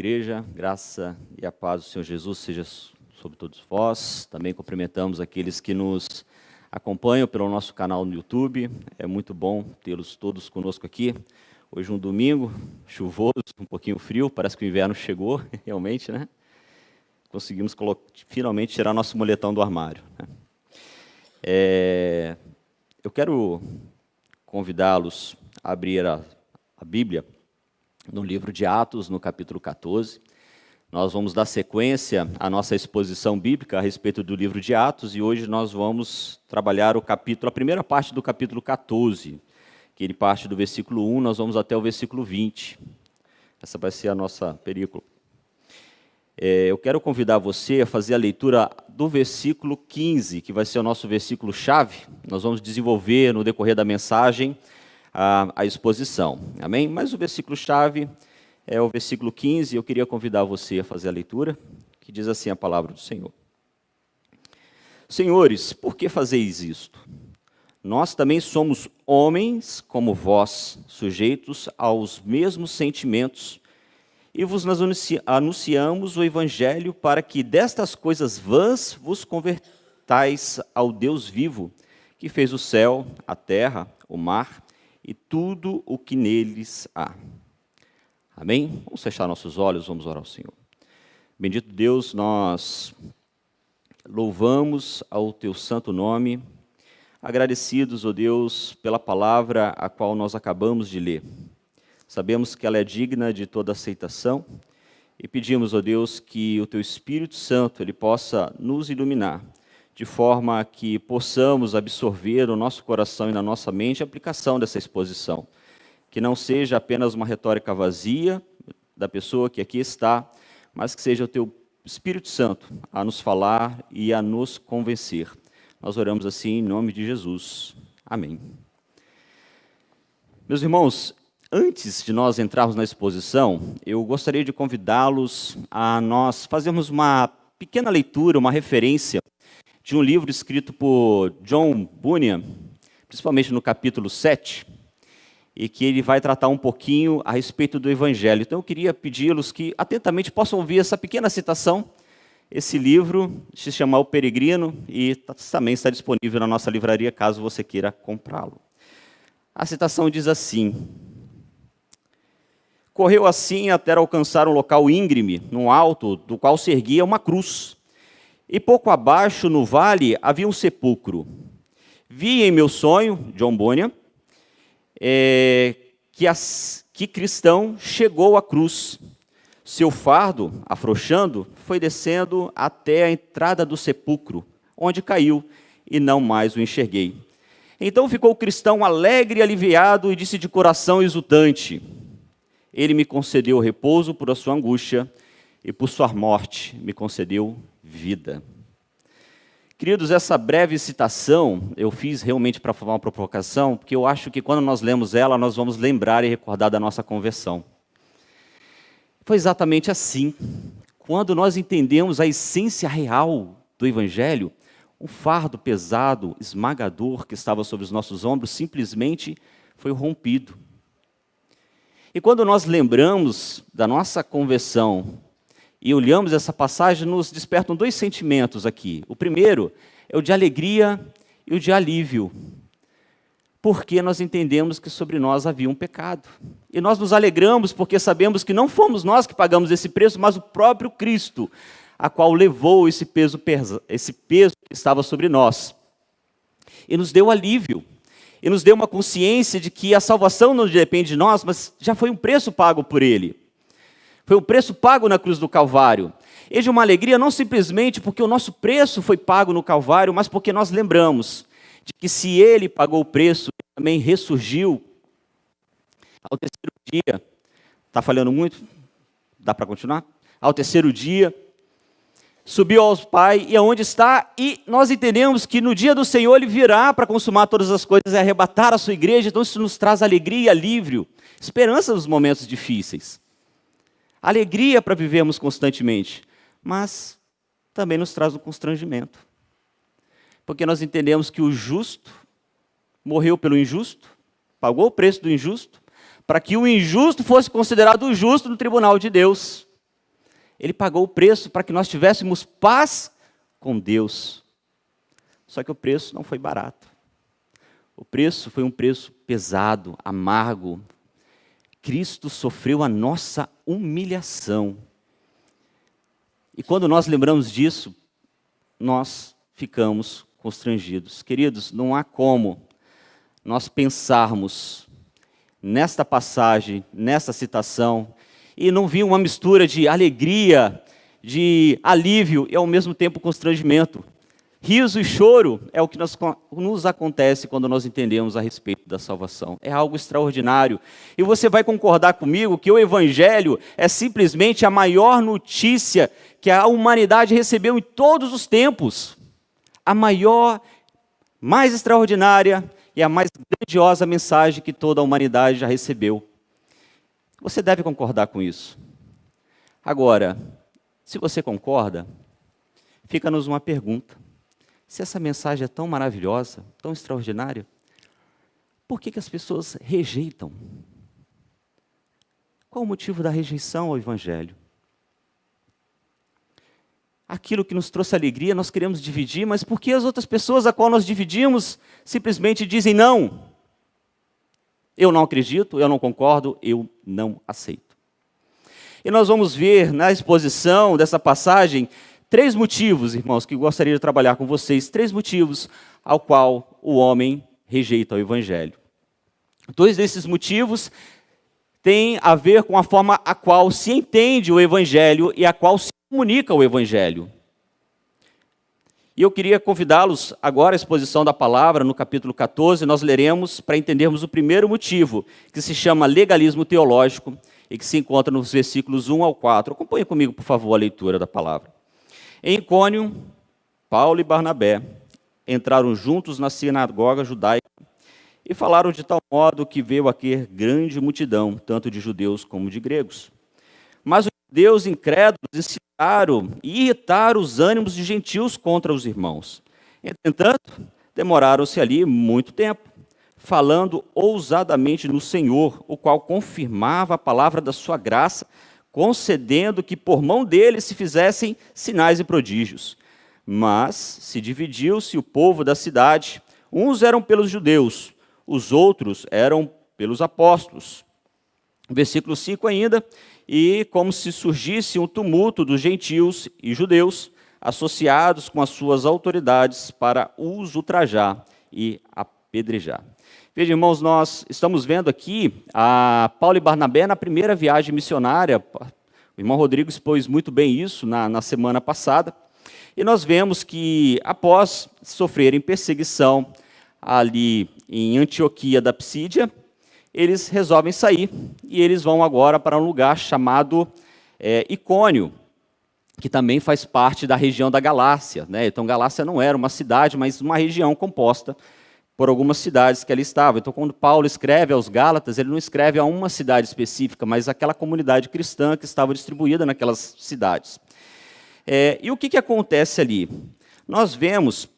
igreja, graça e a paz do Senhor Jesus seja sobre todos vós. Também cumprimentamos aqueles que nos acompanham pelo nosso canal no YouTube. É muito bom tê-los todos conosco aqui. Hoje um domingo, chuvoso, um pouquinho frio, parece que o inverno chegou, realmente, né? Conseguimos finalmente tirar nosso moletom do armário, né? Eu quero convidá-los a abrir a Bíblia no livro de Atos, no capítulo 14. Nós vamos dar sequência à nossa exposição bíblica a respeito do livro de Atos, e hoje nós vamos trabalhar a primeira parte do capítulo 14, que ele parte do versículo 1, nós vamos até o versículo 20. Essa vai ser a nossa película. Eu quero convidar você a fazer a leitura do versículo 15, que vai ser o nosso versículo-chave. Nós vamos desenvolver no decorrer da mensagem a exposição, amém? Mas o versículo-chave é o versículo 15, eu queria convidar você a fazer a leitura, que diz assim a palavra do Senhor. Senhores, por que fazeis isto? Nós também somos homens como vós, sujeitos aos mesmos sentimentos, e vos anunciamos o Evangelho para que destas coisas vãs vos convertais ao Deus vivo, que fez o céu, a terra, o mar e tudo o que neles há. Amém? Vamos fechar nossos olhos, vamos orar ao Senhor. Bendito Deus, nós louvamos ao Teu santo nome, agradecidos, ó Deus, pela palavra a qual nós acabamos de ler. Sabemos que ela é digna de toda aceitação e pedimos, ó Deus, que o Teu Espírito Santo ele possa nos iluminar, de forma que possamos absorver no nosso coração e na nossa mente a aplicação dessa exposição. Que não seja apenas uma retórica vazia da pessoa que aqui está, mas que seja o Teu Espírito Santo a nos falar e a nos convencer. Nós oramos assim em nome de Jesus. Amém. Meus irmãos, antes de nós entrarmos na exposição, eu gostaria de convidá-los a nós fazermos uma pequena leitura, uma referência de um livro escrito por John Bunyan, principalmente no capítulo 7, e que ele vai tratar um pouquinho a respeito do Evangelho. Então eu queria pedi-los que atentamente possam ouvir essa pequena citação. Esse livro se chama O Peregrino e também está disponível na nossa livraria, caso você queira comprá-lo. A citação diz assim: correu assim até alcançar um local íngreme, no alto, do qual se erguia uma cruz. E pouco abaixo, no vale, havia um sepulcro. Vi em meu sonho, John Bunyan, que cristão chegou à cruz. Seu fardo, afrouxando, foi descendo até a entrada do sepulcro, onde caiu, e não mais o enxerguei. Então ficou o cristão alegre e aliviado, e disse de coração exultante: ele me concedeu repouso por a sua angústia, e por sua morte me concedeu vida. Queridos, essa breve citação eu fiz realmente para fazer uma provocação, porque eu acho que quando nós lemos ela, nós vamos lembrar e recordar da nossa conversão. Foi exatamente assim. Quando nós entendemos a essência real do Evangelho, um fardo pesado, esmagador que estava sobre os nossos ombros, simplesmente foi rompido. E quando nós lembramos da nossa conversão e olhamos essa passagem, nos despertam dois sentimentos aqui. O primeiro é o de alegria e o de alívio, porque nós entendemos que sobre nós havia um pecado. E nós nos alegramos porque sabemos que não fomos nós que pagamos esse preço, mas o próprio Cristo, a qual levou esse peso que estava sobre nós. E nos deu alívio. E nos deu uma consciência de que a salvação não depende de nós, mas já foi um preço pago por Ele. Foi um preço pago na cruz do Calvário. E de uma alegria não simplesmente porque o nosso preço foi pago no Calvário, mas porque nós lembramos de que se Ele pagou o preço, Ele também ressurgiu ao terceiro dia. Está falhando muito? Dá para continuar? Ao terceiro dia, subiu ao Pai, e aonde está? E nós entendemos que no dia do Senhor Ele virá para consumar todas as coisas e arrebatar a sua igreja. Então isso nos traz alegria e alívio, esperança nos momentos difíceis. Alegria para vivermos constantemente, mas também nos traz um constrangimento. Porque nós entendemos que o justo morreu pelo injusto, pagou o preço do injusto, para que o injusto fosse considerado o justo no tribunal de Deus. Ele pagou o preço para que nós tivéssemos paz com Deus. Só que o preço não foi barato. O preço foi um preço pesado, amargo. Cristo sofreu a nossa humilhação. E quando nós lembramos disso, nós ficamos constrangidos. Queridos, não há como nós pensarmos nesta passagem, nesta citação, e não vir uma mistura de alegria, de alívio e ao mesmo tempo constrangimento. Riso e choro é o que nos acontece quando nós entendemos a respeito da salvação. É algo extraordinário. E você vai concordar comigo que o Evangelho é simplesmente a maior notícia que a humanidade recebeu em todos os tempos. A maior, mais extraordinária e a mais grandiosa mensagem que toda a humanidade já recebeu. Você deve concordar com isso. Agora, se você concorda, fica-nos uma pergunta. Se essa mensagem é tão maravilhosa, tão extraordinária, por que as pessoas rejeitam? Qual o motivo da rejeição ao Evangelho? Aquilo que nos trouxe alegria, nós queremos dividir, mas por que as outras pessoas a qual nós dividimos simplesmente dizem não? Eu não acredito, eu não concordo, eu não aceito. E nós vamos ver na exposição dessa passagem 3 motivos, irmãos, que eu gostaria de trabalhar com vocês, 3 motivos ao qual o homem rejeita o Evangelho. 2 desses motivos têm a ver com a forma a qual se entende o Evangelho e a qual se comunica o Evangelho. E eu queria convidá-los agora à exposição da palavra, no capítulo 14, nós leremos para entendermos o primeiro motivo, que se chama legalismo teológico, e que se encontra nos versículos 1 ao 4. Acompanhe comigo, por favor, a leitura da palavra. Em Icônio, Paulo e Barnabé entraram juntos na sinagoga judaica e falaram de tal modo que veio a ter grande multidão, tanto de judeus como de gregos. Mas os judeus incrédulos incitaram e irritaram os ânimos de gentios contra os irmãos. Entretanto, demoraram-se ali muito tempo, falando ousadamente no Senhor, o qual confirmava a palavra da sua graça, concedendo que por mão dele se fizessem sinais e prodígios. Mas se dividiu-se o povo da cidade, uns eram pelos judeus, os outros eram pelos apóstolos. Versículo 5 ainda, e como se surgisse um tumulto dos gentios e judeus, associados com as suas autoridades para os ultrajar e apedrejar. Veja, irmãos, nós estamos vendo aqui a Paulo e Barnabé na primeira viagem missionária. O irmão Rodrigo expôs muito bem isso na semana passada. E nós vemos que, após sofrerem perseguição ali em Antioquia da Psídia, eles resolvem sair e eles vão agora para um lugar chamado Icônio, que também faz parte da região da Galácia, né? Então, Galácia não era uma cidade, mas uma região composta por algumas cidades que ali estavam. Então, quando Paulo escreve aos Gálatas, ele não escreve a uma cidade específica, mas aquela comunidade cristã que estava distribuída naquelas cidades. E o que acontece ali? Nós vemos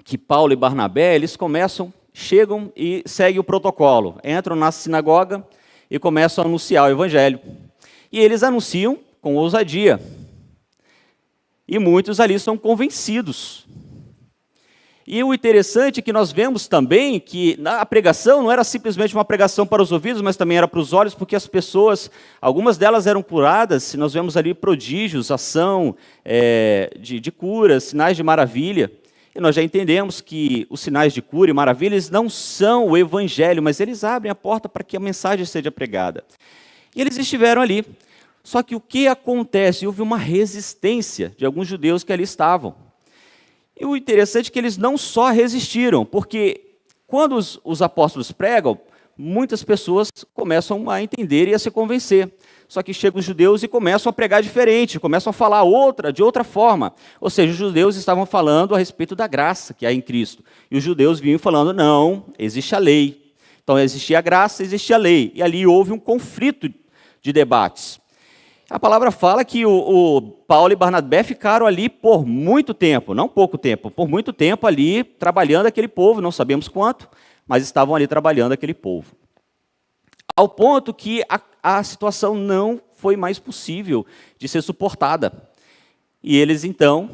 que Paulo e Barnabé, eles chegam e seguem o protocolo. Entram na sinagoga e começam a anunciar o Evangelho. E eles anunciam com ousadia. E muitos ali são convencidos. E o interessante é que nós vemos também que a pregação não era simplesmente uma pregação para os ouvidos, mas também era para os olhos, porque as pessoas, algumas delas eram curadas, nós vemos ali prodígios, ação de cura, sinais de maravilha. E nós já entendemos que os sinais de cura e maravilhas não são o Evangelho, mas eles abrem a porta para que a mensagem seja pregada. E eles estiveram ali. Só que o que acontece? Houve uma resistência de alguns judeus que ali estavam. E o interessante é que eles não só resistiram, porque quando os apóstolos pregam, muitas pessoas começam a entender e a se convencer. Só que chegam os judeus e começam a pregar diferente, começam a falar de outra forma. Ou seja, os judeus estavam falando a respeito da graça que há em Cristo. E os judeus vinham falando, não, existe a lei. Então, existia a graça, existia a lei. E ali houve um conflito de debates. A palavra fala que o Paulo e Barnabé ficaram ali por muito tempo, não pouco tempo, por muito tempo ali trabalhando aquele povo, não sabemos quanto, mas estavam ali trabalhando aquele povo. Ao ponto que a situação não foi mais possível de ser suportada. E eles, então,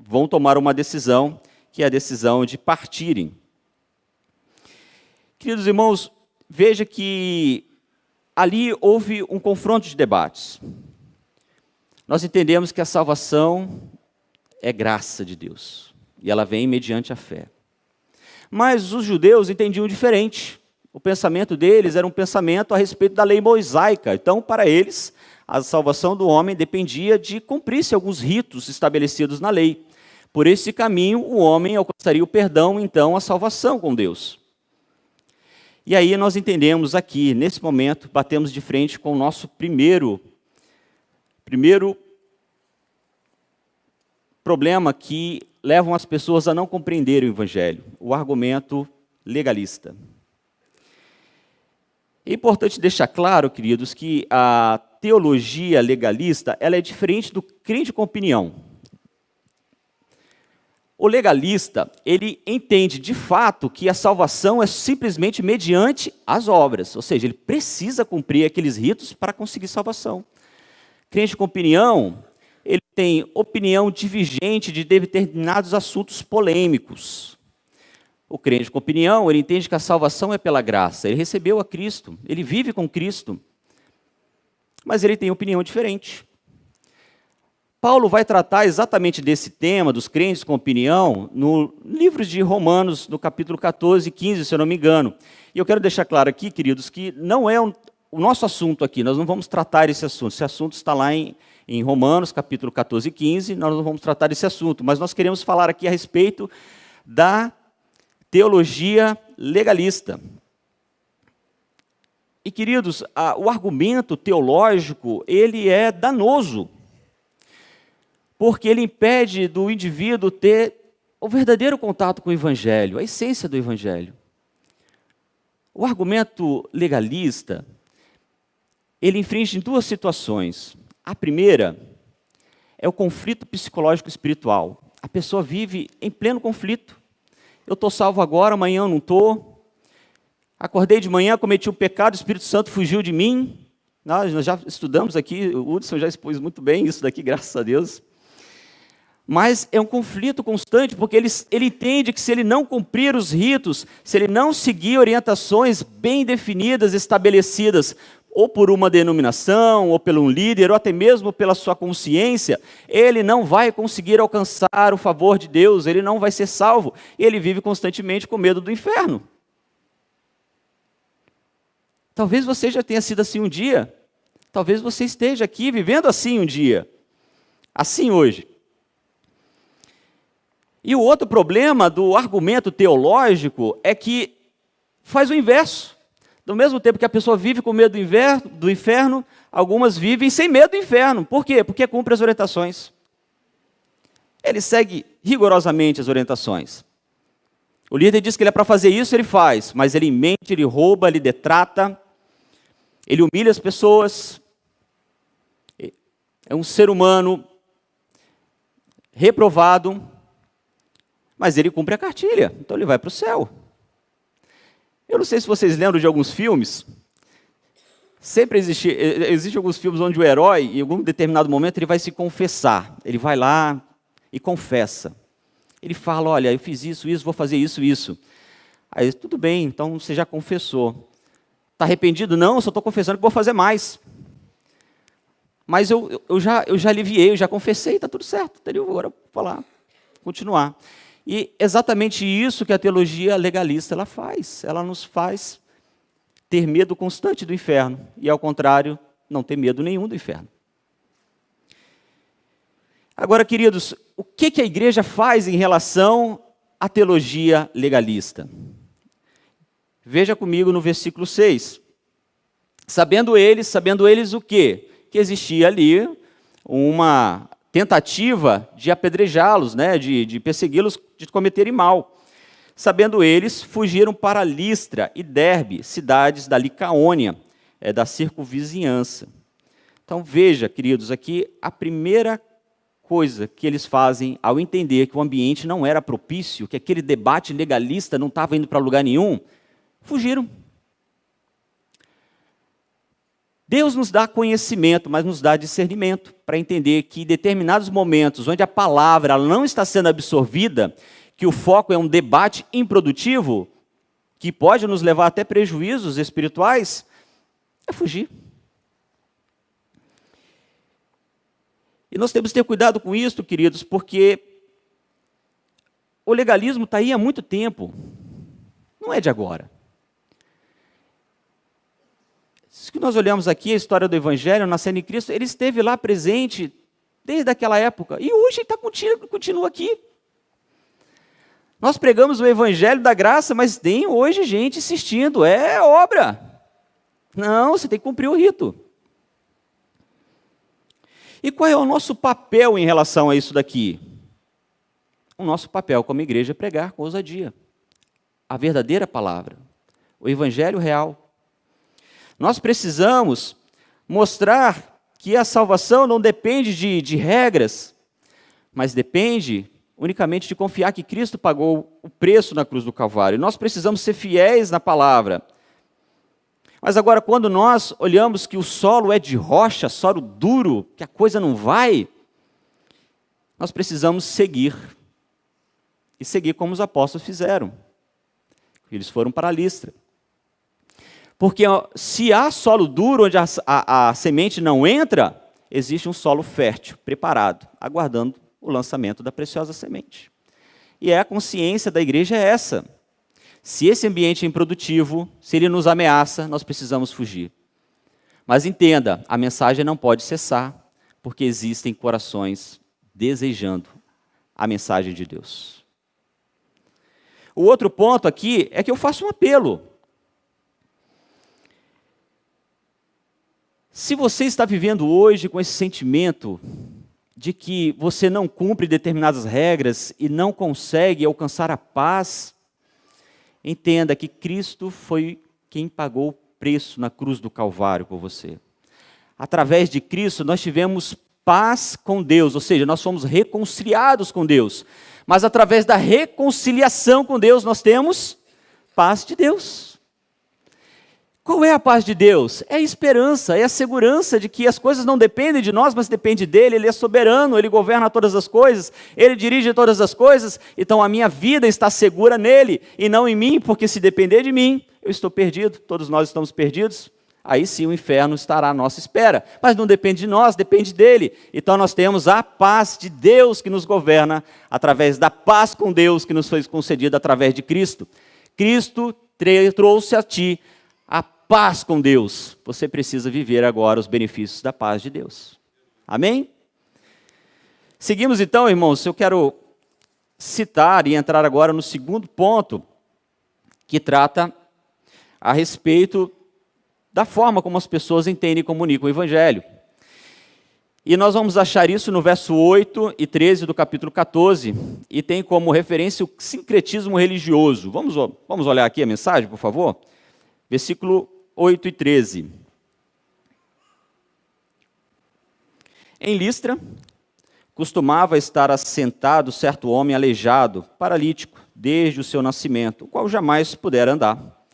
vão tomar uma decisão, que é a decisão de partirem. Queridos irmãos, veja que ali houve um confronto de debates. Nós entendemos que a salvação é graça de Deus, e ela vem mediante a fé. Mas os judeus entendiam diferente. O pensamento deles era um pensamento a respeito da lei mosaica. Então, para eles, a salvação do homem dependia de cumprir-se alguns ritos estabelecidos na lei. Por esse caminho, o homem alcançaria o perdão, então, a salvação com Deus. E aí nós entendemos aqui, nesse momento, batemos de frente com o nosso primeiro problema que levam as pessoas a não compreenderem o Evangelho, o argumento legalista. É importante deixar claro, queridos, que a teologia legalista ela é diferente do crente com opinião. O legalista, ele entende de fato que a salvação é simplesmente mediante as obras, ou seja, ele precisa cumprir aqueles ritos para conseguir salvação. Crente com opinião, ele tem opinião divergente de determinados assuntos polêmicos. O crente com opinião, ele entende que a salvação é pela graça, ele recebeu a Cristo, ele vive com Cristo, mas ele tem opinião diferente. Paulo vai tratar exatamente desse tema, dos crentes com opinião, no livro de Romanos, no capítulo 14 e 15, se eu não me engano. E eu quero deixar claro aqui, queridos, que não é o nosso assunto aqui, nós não vamos tratar esse assunto está lá em Romanos, capítulo 14 e 15, nós não vamos tratar desse assunto, mas nós queremos falar aqui a respeito da teologia legalista. E, queridos, o argumento teológico, ele é danoso, porque ele impede do indivíduo ter o verdadeiro contato com o Evangelho, a essência do Evangelho. O argumento legalista, ele infringe em duas situações. A primeira é o conflito psicológico espiritual. A pessoa vive em pleno conflito. Eu estou salvo agora, amanhã eu não estou. Acordei de manhã, cometi um pecado, o Espírito Santo fugiu de mim. Nós já estudamos aqui, o Hudson já expôs muito bem isso daqui, graças a Deus. Mas é um conflito constante, porque ele entende que se ele não cumprir os ritos, se ele não seguir orientações bem definidas, estabelecidas, ou por uma denominação, ou por um líder, ou até mesmo pela sua consciência, ele não vai conseguir alcançar o favor de Deus, ele não vai ser salvo, e ele vive constantemente com medo do inferno. Talvez você já tenha sido assim um dia, talvez você esteja aqui vivendo assim um dia, assim hoje. E o outro problema do argumento teológico é que faz o inverso. Do mesmo tempo que a pessoa vive com medo do inferno, algumas vivem sem medo do inferno. Por quê? Porque cumpre as orientações. Ele segue rigorosamente as orientações. O líder diz que ele é para fazer isso, ele faz, mas ele mente, ele rouba, ele detrata, ele humilha as pessoas. É um ser humano reprovado, mas ele cumpre a cartilha, então ele vai para o céu. Eu não sei se vocês lembram de alguns filmes. Sempre existe alguns filmes onde o herói, em algum determinado momento, ele vai se confessar. Ele vai lá e confessa. Ele fala, olha, eu fiz isso, vou fazer isso. Aí, tudo bem, então você já confessou. Está arrependido? Não, eu só estou confessando que vou fazer mais. Mas eu já aliviei, eu já confessei, está tudo certo. Entendeu? Agora vou falar, continuar. E exatamente isso que a teologia legalista ela faz. Ela nos faz ter medo constante do inferno. E, ao contrário, não ter medo nenhum do inferno. Agora, queridos, o que a igreja faz em relação à teologia legalista? Veja comigo no versículo 6. Sabendo eles o quê? Que existia ali uma tentativa de apedrejá-los, de persegui-los, de cometerem mal. Sabendo eles, fugiram para Listra e Derbe, cidades da Licaônia, da circunvizinhança. Então veja, queridos, aqui a primeira coisa que eles fazem ao entender que o ambiente não era propício, que aquele debate legalista não estava indo para lugar nenhum, fugiram. Deus nos dá conhecimento, mas nos dá discernimento para entender que em determinados momentos onde a palavra ela não está sendo absorvida, que o foco é um debate improdutivo, que pode nos levar até prejuízos espirituais, é fugir. E nós temos que ter cuidado com isso, queridos, porque o legalismo está aí há muito tempo, não é de agora. Se nós olhamos aqui a história do Evangelho, nascendo em Cristo, ele esteve lá presente desde aquela época, e hoje ele continua aqui. Nós pregamos o Evangelho da graça, mas tem hoje gente insistindo, é obra. Não, você tem que cumprir o rito. E qual é o nosso papel em relação a isso daqui? O nosso papel como igreja é pregar com ousadia a verdadeira palavra, o Evangelho real. Nós precisamos mostrar que a salvação não depende de regras, mas depende unicamente de confiar que Cristo pagou o preço na cruz do Calvário. Nós precisamos ser fiéis na palavra. Mas agora, quando nós olhamos que o solo é de rocha, solo duro, que a coisa não vai, nós precisamos seguir. E seguir como os apóstolos fizeram. Eles foram para Listra. Porque se há solo duro, onde a semente não entra, existe um solo fértil, preparado, aguardando o lançamento da preciosa semente. E a consciência da igreja é essa. Se esse ambiente é improdutivo, se ele nos ameaça, nós precisamos fugir. Mas entenda, a mensagem não pode cessar, porque existem corações desejando a mensagem de Deus. O outro ponto aqui é que eu faço um apelo. Se você está vivendo hoje com esse sentimento de que você não cumpre determinadas regras e não consegue alcançar a paz, entenda que Cristo foi quem pagou o preço na cruz do Calvário por você. Através de Cristo nós tivemos paz com Deus, ou seja, nós fomos reconciliados com Deus. Mas através da reconciliação com Deus nós temos paz de Deus. Qual é a paz de Deus? É a esperança, é a segurança de que as coisas não dependem de nós, mas dependem dEle. Ele é soberano, Ele governa todas as coisas, Ele dirige todas as coisas, então a minha vida está segura nele e não em mim, porque se depender de mim, eu estou perdido, todos nós estamos perdidos, aí sim o inferno estará à nossa espera, mas não depende de nós, depende dEle. Então nós temos a paz de Deus que nos governa, através da paz com Deus que nos foi concedida através de Cristo. Cristo trouxe a ti a paz com Deus. Você precisa viver agora os benefícios da paz de Deus. Amém? Seguimos então, irmãos, eu quero citar e entrar agora no segundo ponto, que trata a respeito da forma como as pessoas entendem e comunicam o Evangelho. E nós vamos achar isso no verso 8 e 13 do capítulo 14, e tem como referência o sincretismo religioso. Vamos olhar aqui a mensagem, por favor? Versículo 8 e 13. Em Listra, costumava estar assentado certo homem aleijado, paralítico, desde o seu nascimento, o qual jamais pudera andar.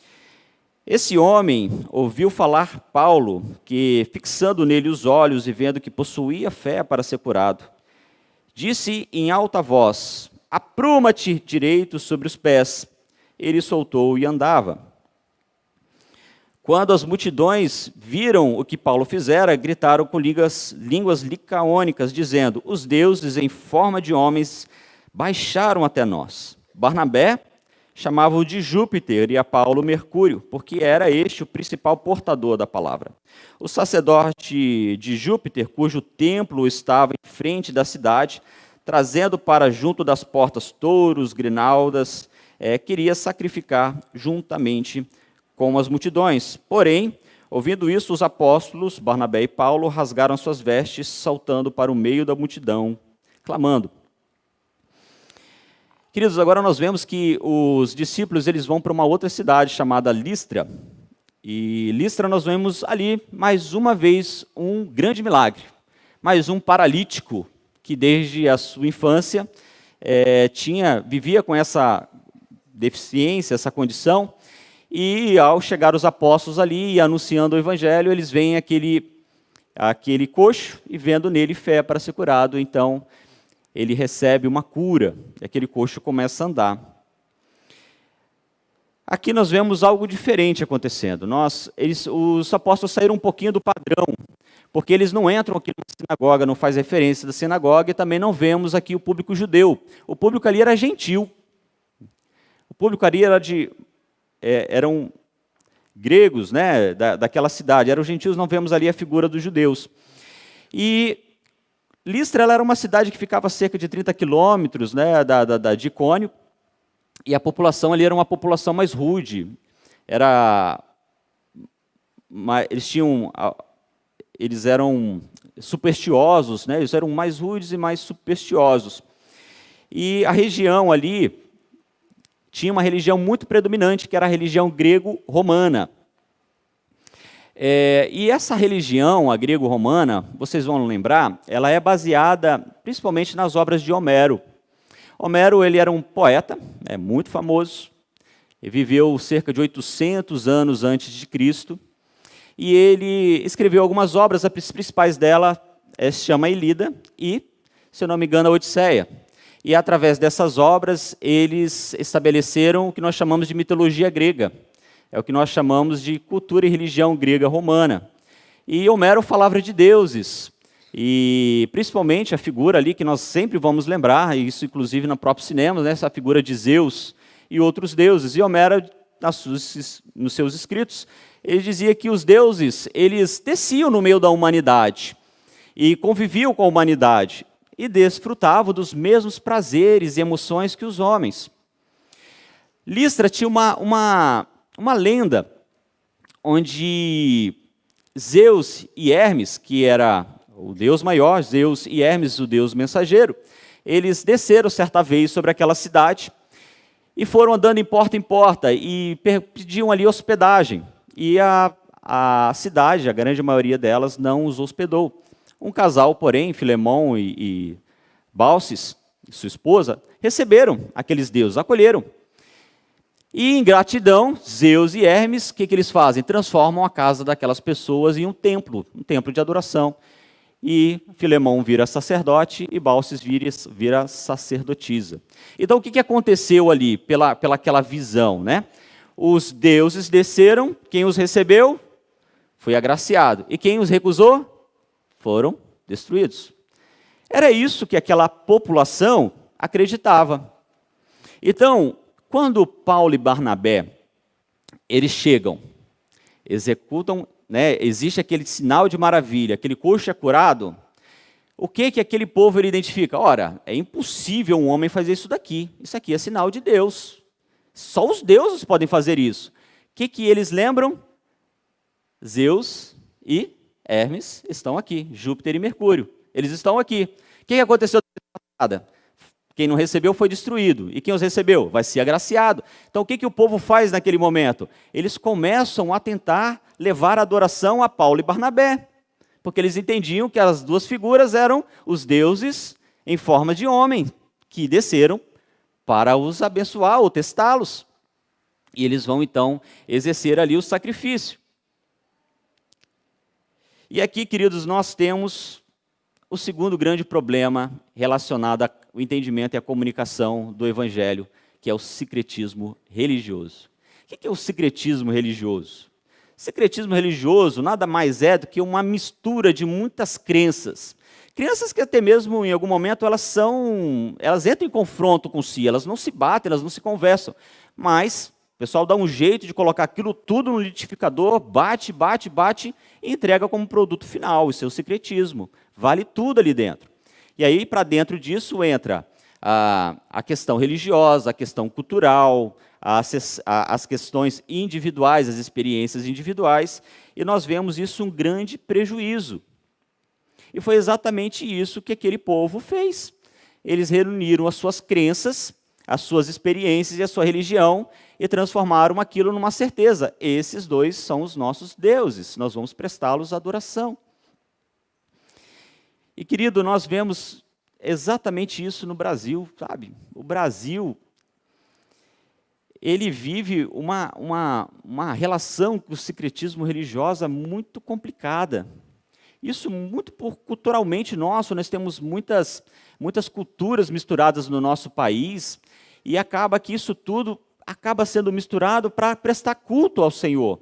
Esse homem ouviu falar Paulo, que, fixando nele os olhos e vendo que possuía fé para ser curado, disse em alta voz: apruma-te direito sobre os pés. Ele soltou e andava. Quando as multidões viram o que Paulo fizera, gritaram com línguas licaônicas, dizendo: os deuses em forma de homens baixaram até nós. Barnabé chamava-o de Júpiter e a Paulo Mercúrio, porque era este o principal portador da palavra. O sacerdote de Júpiter, cujo templo estava em frente da cidade, trazendo para junto das portas touros, grinaldas, queria sacrificar juntamente com as multidões. Porém, ouvindo isso, os apóstolos, Barnabé e Paulo, rasgaram suas vestes, saltando para o meio da multidão, clamando. Queridos, agora nós vemos que os discípulos eles vão para uma outra cidade chamada Listra. E Listra nós vemos ali, mais uma vez, um grande milagre. Mais um paralítico que desde a sua infância vivia com essa deficiência, essa condição. E ao chegar os apóstolos ali e anunciando o evangelho, eles veem aquele coxo e vendo nele fé para ser curado. Então, ele recebe uma cura e aquele coxo começa a andar. Aqui nós vemos algo diferente acontecendo. Os apóstolos saíram um pouquinho do padrão, porque eles não entram aqui na sinagoga, não faz referência da sinagoga, e também não vemos aqui o público judeu. O público ali era gentil. O público ali eram gregos, né, daquela cidade. Eram gentios, não vemos ali a figura dos judeus. E Listra ela era uma cidade que ficava a cerca de 30 quilômetros, né, de Icônio, e a população ali era uma população mais rude. Eles eram supersticiosos, né? Eles eram mais rudes e mais supersticiosos. E a região ali tinha uma religião muito predominante, que era a religião grego-romana. E essa religião, a grego-romana, vocês vão lembrar, ela é baseada principalmente nas obras de Homero. Homero ele era um poeta, muito famoso, ele viveu cerca de 800 anos antes de Cristo, e ele escreveu algumas obras, as principais dela se chama Ilíada e, se eu não me engano, a Odisseia. E através dessas obras, eles estabeleceram o que nós chamamos de mitologia grega, é o que nós chamamos de cultura e religião grega-romana. E Homero falava de deuses, e principalmente a figura ali que nós sempre vamos lembrar, e isso inclusive no próprio cinema, né, essa figura de Zeus e outros deuses. E Homero, nos seus escritos, ele dizia que os deuses, eles desciam no meio da humanidade e conviviam com a humanidade e desfrutavam dos mesmos prazeres e emoções que os homens. Listra tinha uma lenda onde Zeus e Hermes, que era o deus maior, Zeus e Hermes, o deus mensageiro, eles desceram certa vez sobre aquela cidade e foram andando em porta e pediam ali hospedagem. E a cidade, a grande maioria delas, não os hospedou. Um casal, porém, Filemão e Baucis, sua esposa, receberam aqueles deuses, acolheram. E em gratidão, Zeus e Hermes, o que eles fazem? Transformam a casa daquelas pessoas em um templo de adoração. E Filemão vira sacerdote e Baucis vira sacerdotisa. Então, o que aconteceu ali pela aquela visão, né? Os deuses desceram, quem os recebeu foi agraciado. E quem os recusou foram destruídos. Era isso que aquela população acreditava. Então, quando Paulo e Barnabé, eles chegam, executam, né, existe aquele sinal de maravilha, aquele coxo é curado, o que aquele povo ele identifica? Ora, é impossível um homem fazer isso daqui, isso aqui é sinal de Deus. Só os deuses podem fazer isso. O que eles lembram? Zeus e Hermes estão aqui, Júpiter e Mercúrio, eles estão aqui. O que aconteceu na passada? Quem não recebeu foi destruído. E quem os recebeu? Vai ser agraciado. Então, o que o povo faz naquele momento? Eles começam a tentar levar a adoração a Paulo e Barnabé. Porque eles entendiam que as duas figuras eram os deuses em forma de homem, que desceram para os abençoar ou testá-los. E eles vão, então, exercer ali o sacrifício. E aqui, queridos, nós temos o segundo grande problema relacionado ao entendimento e à comunicação do Evangelho, que é o sincretismo religioso. O que é o sincretismo religioso? Secretismo religioso nada mais é do que uma mistura de muitas crenças. Crenças que até mesmo em algum momento elas entram em confronto com si, elas não se batem, elas não se conversam, mas o pessoal dá um jeito de colocar aquilo tudo no liquidificador, bate e entrega como produto final, o seu secretismo. Vale tudo ali dentro. E aí, para dentro disso, entra a questão religiosa, a questão cultural, as questões individuais, as experiências individuais, e nós vemos isso um grande prejuízo. E foi exatamente isso que aquele povo fez. Eles reuniram as suas crenças, as suas experiências e a sua religião e transformaram aquilo numa certeza. Esses dois são os nossos deuses, nós vamos prestá-los adoração. E, querido, nós vemos exatamente isso no Brasil, sabe? O Brasil, ele vive uma relação com o sincretismo religiosa muito complicada. Isso muito culturalmente nosso, nós temos muitas culturas misturadas no nosso país, e acaba que isso tudo acaba sendo misturado para prestar culto ao Senhor.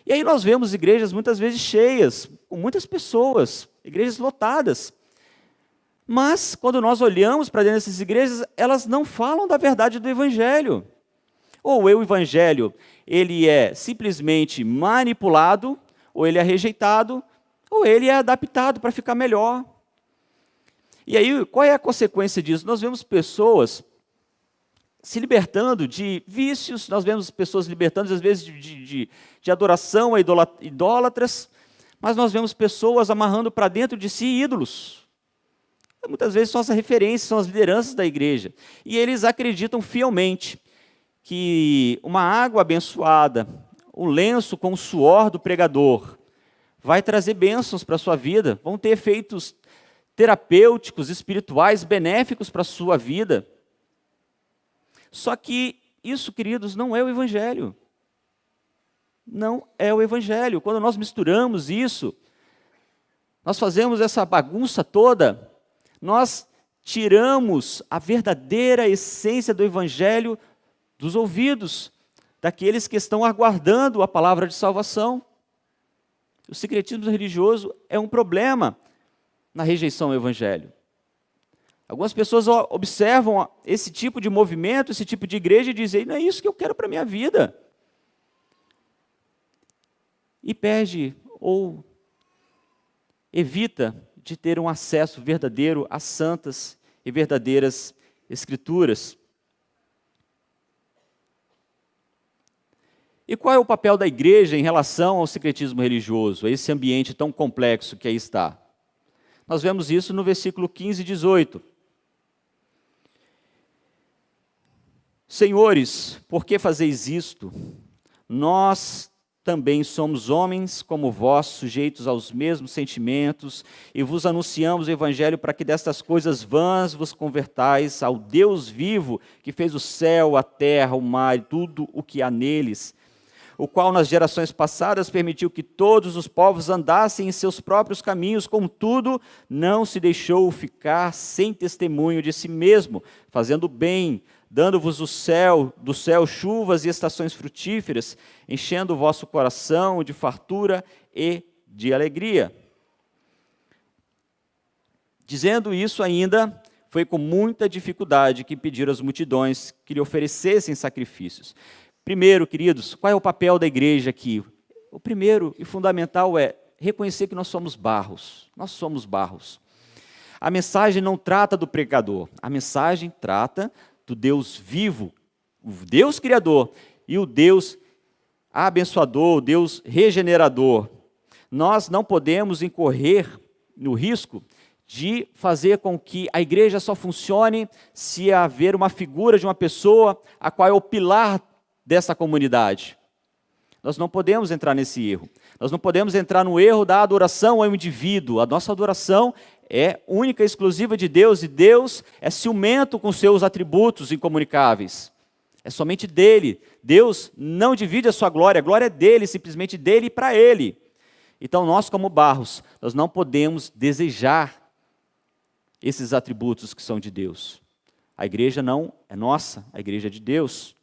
E aí nós vemos igrejas muitas vezes cheias, com muitas pessoas, igrejas lotadas. Mas, quando nós olhamos para dentro dessas igrejas, elas não falam da verdade do Evangelho. Ou o Evangelho, ele é simplesmente manipulado, ou ele é rejeitado, ou ele é adaptado para ficar melhor. E aí, qual é a consequência disso? Nós vemos pessoas se libertando de vícios, nós vemos pessoas libertando, às vezes, de adoração a idólatras, mas nós vemos pessoas amarrando para dentro de si ídolos. Muitas vezes são as referências, são as lideranças da igreja. E eles acreditam fielmente que uma água abençoada, um lenço com o suor do pregador, vai trazer bênçãos para a sua vida, vão ter efeitos terapêuticos, espirituais, benéficos para a sua vida. Só que isso, queridos, não é o Evangelho. Não é o Evangelho. Quando nós misturamos isso, nós fazemos essa bagunça toda, nós tiramos a verdadeira essência do Evangelho dos ouvidos daqueles que estão aguardando a palavra de salvação. O sincretismo religioso é um problema na rejeição ao Evangelho. Algumas pessoas observam esse tipo de movimento, esse tipo de igreja e dizem, não é isso que eu quero para a minha vida. E perde ou evita de ter um acesso verdadeiro às santas e verdadeiras Escrituras. E qual é o papel da igreja em relação ao sincretismo religioso, a esse ambiente tão complexo que aí está? Nós vemos isso no versículo 15 e 18. Senhores, por que fazeis isto? Nós também somos homens como vós, sujeitos aos mesmos sentimentos, e vos anunciamos o Evangelho para que destas coisas vãs vos convertais ao Deus vivo, que fez o céu, a terra, o mar e tudo o que há neles, o qual nas gerações passadas permitiu que todos os povos andassem em seus próprios caminhos, contudo, não se deixou ficar sem testemunho de si mesmo, fazendo bem, dando-vos do céu chuvas e estações frutíferas, enchendo o vosso coração de fartura e de alegria. Dizendo isso ainda, foi com muita dificuldade que pediram às multidões que lhe oferecessem sacrifícios. Primeiro, queridos, qual é o papel da igreja aqui? O primeiro e fundamental é reconhecer que nós somos barros. Nós somos barros. A mensagem não trata do pregador, a mensagem trata do Deus vivo, o Deus criador e o Deus abençoador, o Deus regenerador. Nós não podemos incorrer no risco de fazer com que a igreja só funcione se haver uma figura de uma pessoa a qual é o pilar dessa comunidade. Nós não podemos entrar nesse erro. Nós não podemos entrar no erro da adoração ao indivíduo. A nossa adoração é única e exclusiva de Deus, e Deus é ciumento com seus atributos incomunicáveis. É somente dele. Deus não divide a sua glória, a glória é dele, simplesmente dele e para ele. Então nós, como barros, nós não podemos desejar esses atributos que são de Deus. A igreja não é nossa, a igreja é de Deus.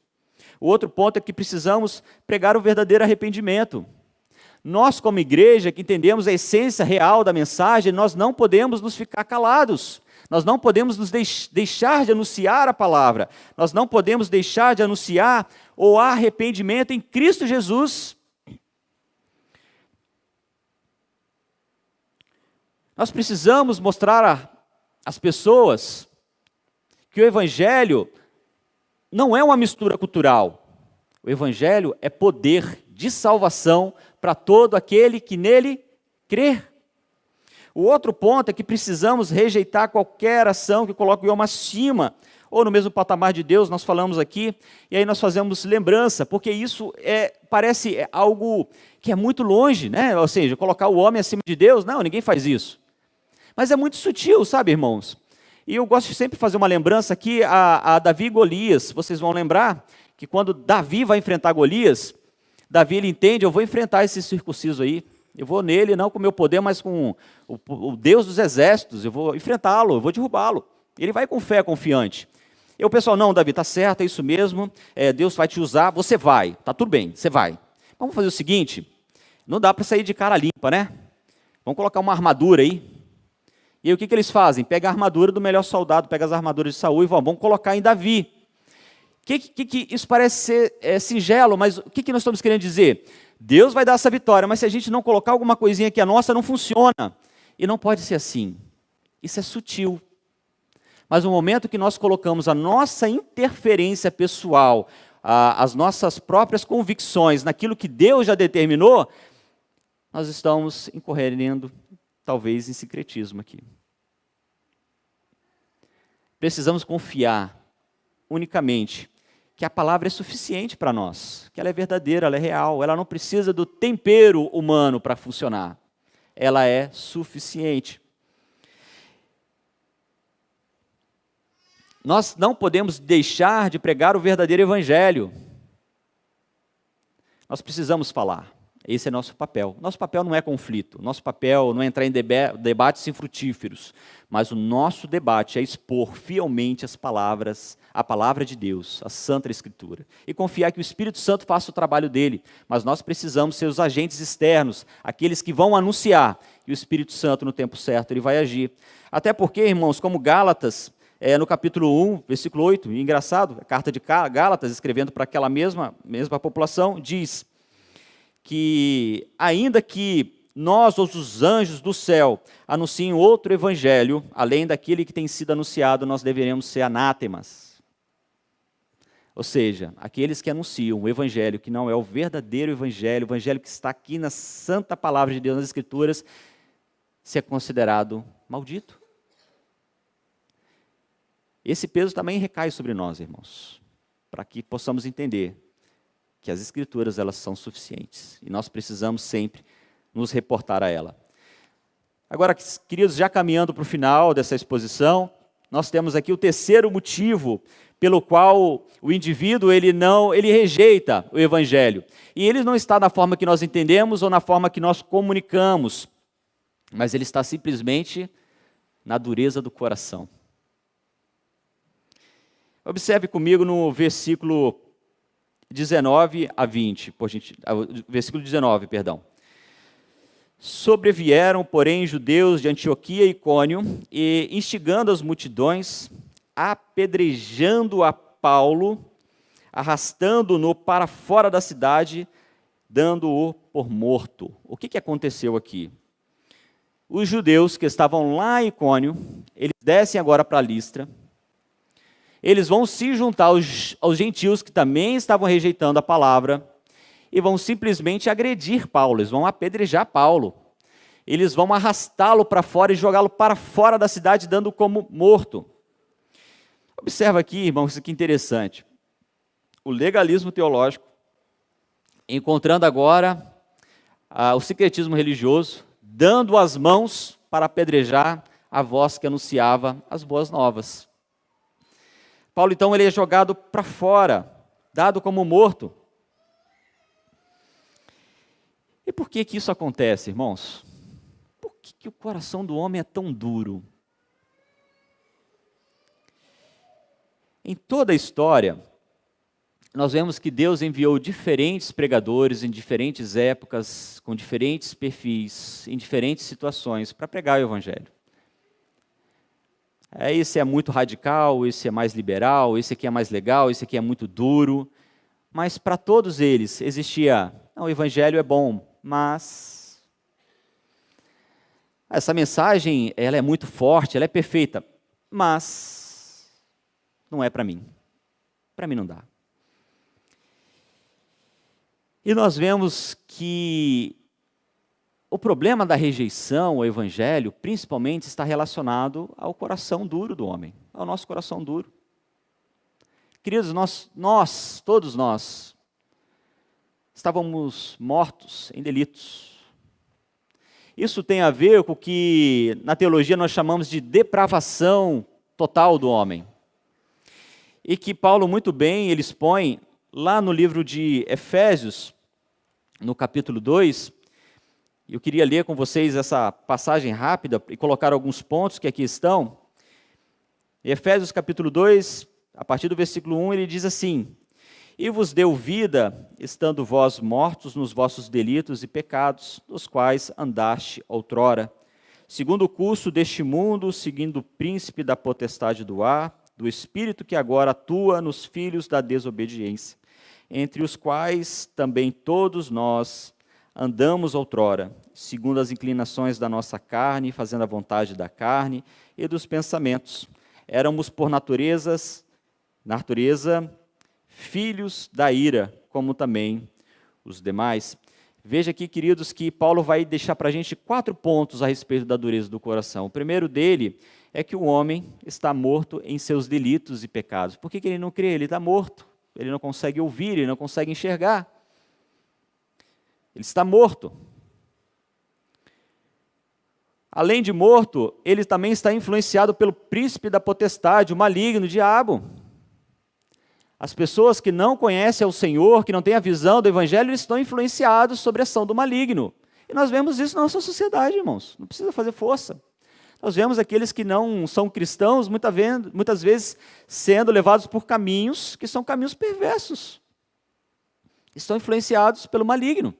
O outro ponto é que precisamos pregar o verdadeiro arrependimento. Nós, como igreja, que entendemos a essência real da mensagem, nós não podemos nos ficar calados. Nós não podemos nos deixar de anunciar a palavra. Nós não podemos deixar de anunciar o arrependimento em Cristo Jesus. Nós precisamos mostrar às pessoas que o Evangelho não é uma mistura cultural. O Evangelho é poder de salvação para todo aquele que nele crê. O outro ponto é que precisamos rejeitar qualquer ação que coloque o homem acima, ou no mesmo patamar de Deus, nós falamos aqui, e aí nós fazemos lembrança, porque isso parece algo que é muito longe, né? Ou seja, colocar o homem acima de Deus, não, ninguém faz isso. Mas é muito sutil, sabe, irmãos? E eu gosto de sempre fazer uma lembrança aqui a Davi e Golias. Vocês vão lembrar que quando Davi vai enfrentar Golias, Davi ele entende, eu vou enfrentar esse circunciso aí, eu vou nele não com o meu poder, mas com o Deus dos exércitos, eu vou enfrentá-lo, eu vou derrubá-lo. Ele vai com fé, confiante. E o pessoal, não, Davi, está certo, é isso mesmo, Deus vai te usar, você vai, está tudo bem, você vai. Vamos fazer o seguinte, não dá para sair de cara limpa, né? Vamos colocar uma armadura aí. E aí o que eles fazem? Pega a armadura do melhor soldado, pega as armaduras de Saul e vamos colocar em Davi. Isso parece ser singelo, mas o que nós estamos querendo dizer? Deus vai dar essa vitória, mas se a gente não colocar alguma coisinha que é nossa, não funciona. E não pode ser assim. Isso é sutil. Mas no momento que nós colocamos a nossa interferência pessoal, as nossas próprias convicções naquilo que Deus já determinou, nós estamos incorrendo, talvez, em sincretismo aqui. Precisamos confiar unicamente que a palavra é suficiente para nós, que ela é verdadeira, ela é real, ela não precisa do tempero humano para funcionar. Ela é suficiente. Nós não podemos deixar de pregar o verdadeiro evangelho. Nós precisamos falar. Esse é nosso papel. Nosso papel não é conflito. Nosso papel não é entrar em debates infrutíferos. Mas o nosso debate é expor fielmente as palavras, a palavra de Deus, a Santa Escritura. E confiar que o Espírito Santo faça o trabalho dele. Mas nós precisamos ser os agentes externos, aqueles que vão anunciar. E o Espírito Santo, no tempo certo, ele vai agir. Até porque, irmãos, como Gálatas, no capítulo 1, versículo 8, e engraçado, a carta de Gálatas, escrevendo para aquela mesma população, diz que ainda que nós, ou os anjos do céu, anunciem outro evangelho, além daquele que tem sido anunciado, nós deveremos ser anátemas. Ou seja, aqueles que anunciam o evangelho que não é o verdadeiro evangelho, o evangelho que está aqui na santa palavra de Deus, nas Escrituras, se é considerado maldito. Esse peso também recai sobre nós, irmãos, para que possamos entender que as Escrituras elas são suficientes e nós precisamos sempre nos reportar a ela. Agora, queridos, já caminhando para o final dessa exposição, nós temos aqui o terceiro motivo pelo qual o indivíduo ele rejeita o Evangelho. E ele não está na forma que nós entendemos ou na forma que nós comunicamos, mas ele está simplesmente na dureza do coração. Observe comigo no versículo 19 a 20, versículo 19, perdão. Sobrevieram, porém, judeus de Antioquia e Icônio, e instigando as multidões, apedrejando a Paulo, arrastando-no para fora da cidade, dando-o por morto. O que aconteceu aqui? Os judeus que estavam lá em Icônio, eles descem agora para Listra. Eles vão se juntar aos gentios que também estavam rejeitando a palavra e vão simplesmente agredir Paulo, eles vão apedrejar Paulo. Eles vão arrastá-lo para fora e jogá-lo para fora da cidade, dando como morto. Observa aqui, irmãos, isso aqui é interessante. O legalismo teológico, encontrando agora o sincretismo religioso, dando as mãos para apedrejar a voz que anunciava as boas novas. Paulo, então, ele é jogado para fora, dado como morto. E por que isso acontece, irmãos? Por que o coração do homem é tão duro? Em toda a história, nós vemos que Deus enviou diferentes pregadores em diferentes épocas, com diferentes perfis, em diferentes situações, para pregar o Evangelho. Esse é muito radical, esse é mais liberal, esse aqui é mais legal, esse aqui é muito duro. Mas para todos eles existia, o Evangelho é bom, mas essa mensagem ela é muito forte, ela é perfeita, mas não é para mim. Para mim não dá. E nós vemos que o problema da rejeição ao Evangelho, principalmente, está relacionado ao coração duro do homem, ao nosso coração duro. Queridos, todos nós, estávamos mortos em delitos. Isso tem a ver com o que na teologia nós chamamos de depravação total do homem. E que Paulo muito bem ele expõe lá no livro de Efésios, no capítulo 2, eu queria ler com vocês essa passagem rápida e colocar alguns pontos que aqui estão. Em Efésios capítulo 2, a partir do versículo 1, ele diz assim: E vos deu vida, estando vós mortos nos vossos delitos e pecados, nos quais andaste outrora, segundo o curso deste mundo, seguindo o príncipe da potestade do ar, do espírito que agora atua nos filhos da desobediência, entre os quais também todos nós andamos outrora, segundo as inclinações da nossa carne, fazendo a vontade da carne e dos pensamentos. Éramos por natureza, filhos da ira, como também os demais. Veja aqui, queridos, que Paulo vai deixar para a gente 4 pontos a respeito da dureza do coração. O primeiro dele é que o homem está morto em seus delitos e pecados. Por que ele não crê? Ele está morto, ele não consegue ouvir, ele não consegue enxergar. Ele está morto. Além de morto, ele também está influenciado pelo príncipe da potestade, o maligno, o diabo. As pessoas que não conhecem ao Senhor, que não têm a visão do Evangelho, eles estão influenciados sobre a ação do maligno. E nós vemos isso na nossa sociedade, irmãos. Não precisa fazer força. Nós vemos aqueles que não são cristãos, muitas vezes, sendo levados por caminhos que são caminhos perversos. Estão influenciados pelo maligno.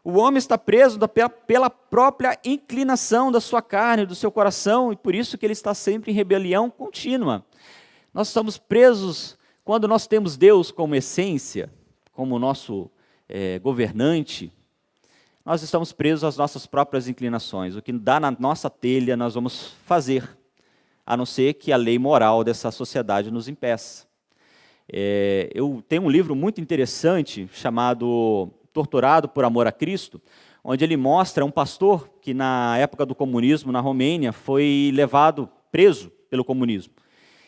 O homem está preso pela própria inclinação da sua carne, do seu coração, e por isso que ele está sempre em rebelião contínua. Nós estamos presos quando nós temos Deus como essência, como nosso governante. Nós estamos presos às nossas próprias inclinações. O que dá na nossa telha nós vamos fazer, a não ser que a lei moral dessa sociedade nos impeça. Eu tenho um livro muito interessante chamado Torturado por Amor a Cristo, onde ele mostra um pastor que na época do comunismo na Romênia foi levado preso pelo comunismo.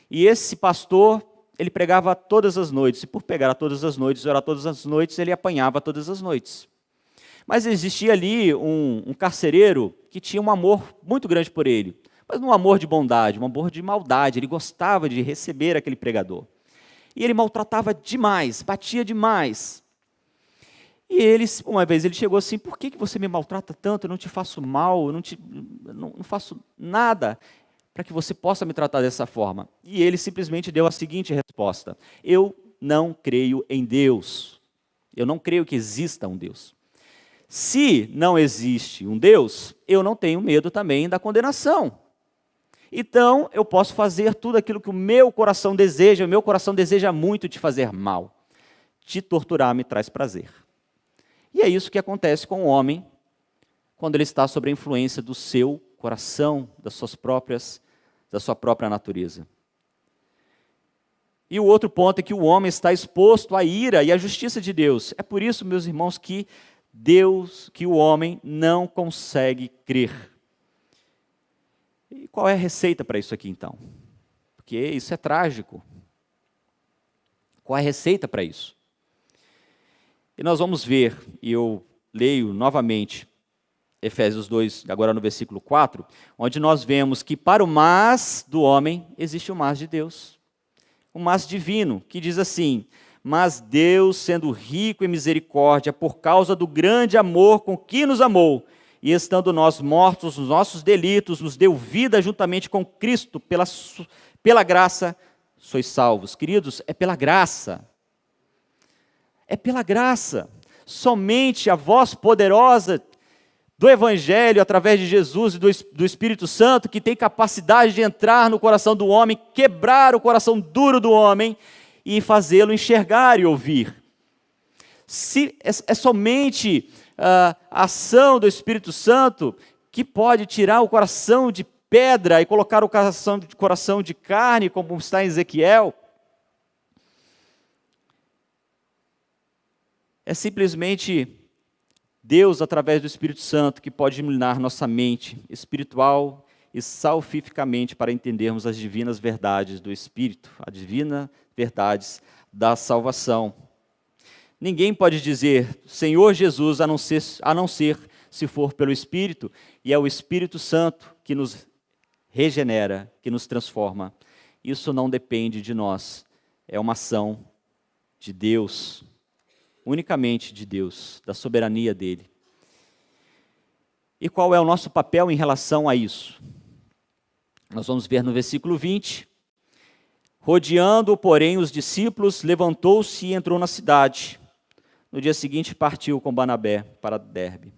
E esse pastor, ele pregava todas as noites, e por pegar todas as noites, orar todas as noites, ele apanhava todas as noites. Mas existia ali um carcereiro que tinha um amor muito grande por ele, mas não um amor de bondade, um amor de maldade. Ele gostava de receber aquele pregador. E ele maltratava demais, batia demais. E uma vez ele chegou assim: por que você me maltrata tanto? Eu não te faço mal, eu não faço nada para que você possa me tratar dessa forma. E ele simplesmente deu a seguinte resposta: eu não creio em Deus. Eu não creio que exista um Deus. Se não existe um Deus, eu não tenho medo também da condenação. Então, eu posso fazer tudo aquilo que o meu coração deseja. O meu coração deseja muito te fazer mal. Te torturar me traz prazer. E é isso que acontece com o homem quando ele está sob a influência do seu coração, da sua própria natureza. E o outro ponto é que o homem está exposto à ira e à justiça de Deus. É por isso, meus irmãos, que o homem não consegue crer. E qual é a receita para isso aqui, então? Porque isso é trágico. Qual é a receita para isso? E nós vamos ver, e eu leio novamente Efésios 2, agora no versículo 4, onde nós vemos que para o mas do homem existe o mas de Deus. O mas divino, que diz assim: mas Deus, sendo rico em misericórdia, por causa do grande amor com que nos amou, e estando nós mortos nos nossos delitos, nos deu vida juntamente com Cristo, pela graça sois salvos. Queridos, é pela graça. É pela graça. Somente a voz poderosa do Evangelho, através de Jesus e do Espírito Santo, que tem capacidade de entrar no coração do homem, quebrar o coração duro do homem e fazê-lo enxergar e ouvir. É somente a ação do Espírito Santo que pode tirar o coração de pedra e colocar o coração de carne, como está em Ezequiel. É simplesmente Deus, através do Espírito Santo, que pode iluminar nossa mente espiritual e salvificamente para entendermos as divinas verdades do Espírito, as divinas verdades da salvação. Ninguém pode dizer Senhor Jesus a não ser se for pelo Espírito, e é o Espírito Santo que nos regenera, que nos transforma. Isso não depende de nós, é uma ação de Deus, unicamente de Deus, da soberania dele. E qual é o nosso papel em relação a isso? Nós vamos ver no versículo 20. Rodeando, porém, os discípulos, levantou-se e entrou na cidade. No dia seguinte partiu com Barnabé para Derbe.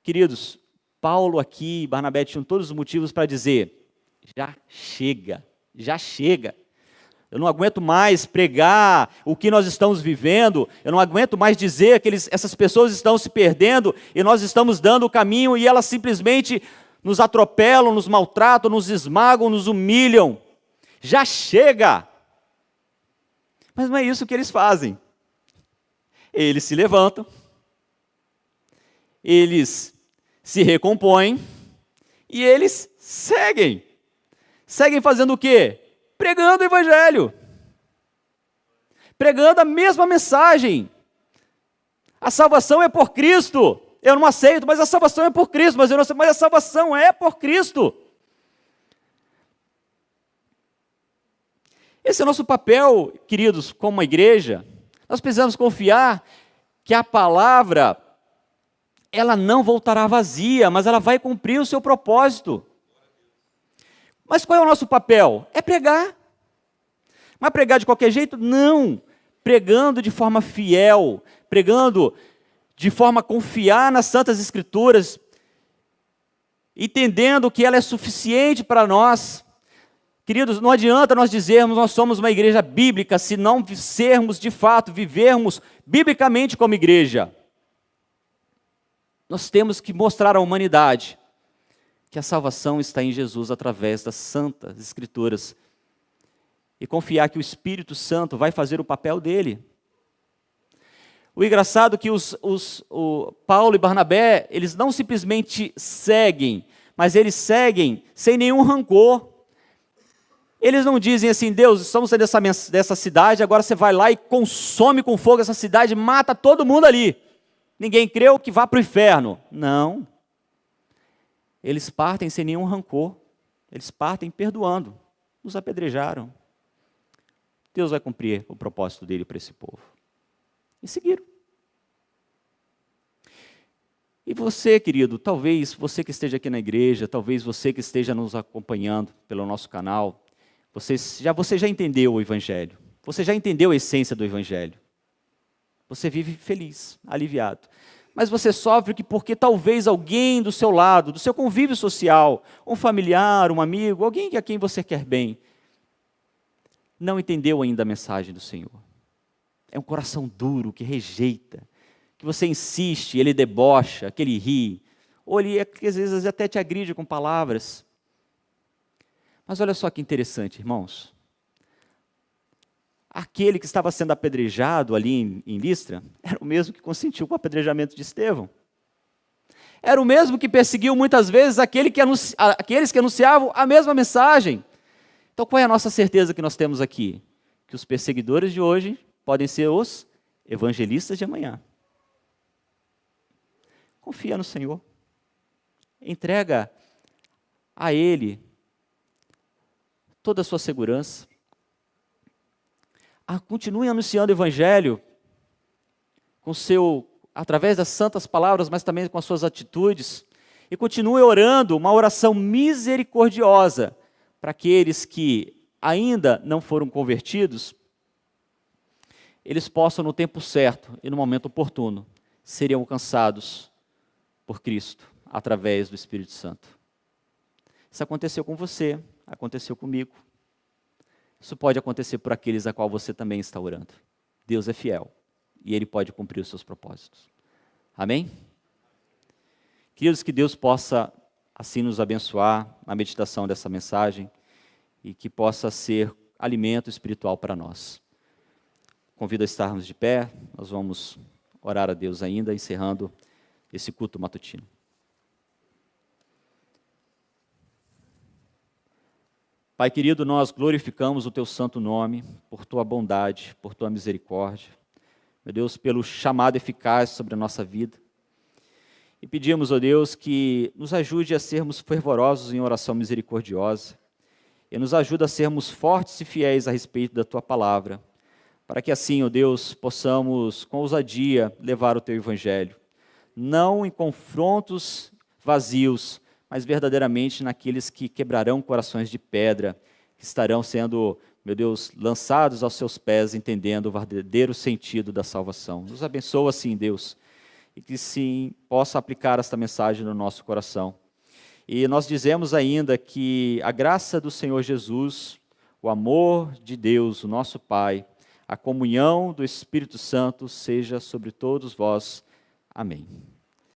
Queridos, Paulo aqui e Barnabé tinham todos os motivos para dizer: já chega, já chega. Eu não aguento mais pregar o que nós estamos vivendo, eu não aguento mais dizer que essas pessoas estão se perdendo e nós estamos dando o caminho e elas simplesmente nos atropelam, nos maltratam, nos esmagam, nos humilham. Já chega! Mas não é isso que eles fazem. Eles se levantam, eles se recompõem e eles seguem. Seguem fazendo o quê? Pregando o Evangelho, pregando a mesma mensagem. A salvação é por Cristo. Eu não aceito, mas a salvação é por Cristo. Mas a salvação é por Cristo. Esse é o nosso papel, queridos, como igreja. Nós precisamos confiar que a palavra, ela não voltará vazia, mas ela vai cumprir o seu propósito. Mas qual é o nosso papel? É pregar. Mas pregar de qualquer jeito? Não. Pregando de forma fiel, pregando de forma a confiar nas Santas Escrituras, entendendo que ela é suficiente para nós. Queridos, não adianta nós dizermos nós somos uma igreja bíblica se não sermos de fato, vivermos biblicamente como igreja. Nós temos que mostrar à humanidade que a salvação está em Jesus através das Santas Escrituras e confiar que o Espírito Santo vai fazer o papel dele. O engraçado é que o Paulo e Barnabé, eles não simplesmente seguem, mas eles seguem sem nenhum rancor. Eles não dizem assim: Deus, estamos saindo dessa cidade, agora você vai lá e consome com fogo essa cidade, mata todo mundo ali. Ninguém creu, que vá para o inferno. Não. Eles partem sem nenhum rancor. Eles partem perdoando. Nos apedrejaram. Deus vai cumprir o propósito dele para esse povo. E seguiram. E você, querido, talvez você que esteja aqui na igreja, talvez você que esteja nos acompanhando pelo nosso canal, você já entendeu o Evangelho. Você já entendeu a essência do Evangelho. Você vive feliz, aliviado. Mas você sofre porque talvez alguém do seu lado, do seu convívio social, um familiar, um amigo, alguém a quem você quer bem, não entendeu ainda a mensagem do Senhor. É um coração duro que rejeita, que você insiste, ele debocha, que ele ri, ou ele às vezes até te agride com palavras. Mas olha só que interessante, irmãos. Aquele que estava sendo apedrejado ali em Listra, era o mesmo que consentiu com o apedrejamento de Estevão. Era o mesmo que perseguiu muitas vezes aqueles que anunciavam a mesma mensagem. Então qual é a nossa certeza que nós temos aqui? Que os perseguidores de hoje podem ser os evangelistas de amanhã. Confia no Senhor. Entrega a Ele toda a sua segurança. Continue anunciando o Evangelho através das santas palavras, mas também com as suas atitudes. E continue orando uma oração misericordiosa para aqueles que ainda não foram convertidos, eles possam no tempo certo e no momento oportuno serem alcançados por Cristo através do Espírito Santo. Isso aconteceu com você, aconteceu comigo. Isso pode acontecer por aqueles a qual você também está orando. Deus é fiel e Ele pode cumprir os seus propósitos. Amém? Queridos, que Deus possa assim nos abençoar na meditação dessa mensagem e que possa ser alimento espiritual para nós. Convido a estarmos de pé, nós vamos orar a Deus ainda, encerrando esse culto matutino. Pai querido, nós glorificamos o Teu santo nome, por Tua bondade, por Tua misericórdia. Meu Deus, pelo chamado eficaz sobre a nossa vida. E pedimos, ó Deus, que nos ajude a sermos fervorosos em oração misericordiosa. E nos ajude a sermos fortes e fiéis a respeito da Tua palavra, para que assim, ó Deus, possamos com ousadia levar o Teu Evangelho, não em confrontos vazios, mas verdadeiramente naqueles que quebrarão corações de pedra, que estarão sendo, meu Deus, lançados aos Seus pés, entendendo o verdadeiro sentido da salvação. Nos abençoa assim, Deus, e que sim, possa aplicar esta mensagem no nosso coração. E nós dizemos ainda que a graça do Senhor Jesus, o amor de Deus, o nosso Pai, a comunhão do Espírito Santo seja sobre todos vós. Amém.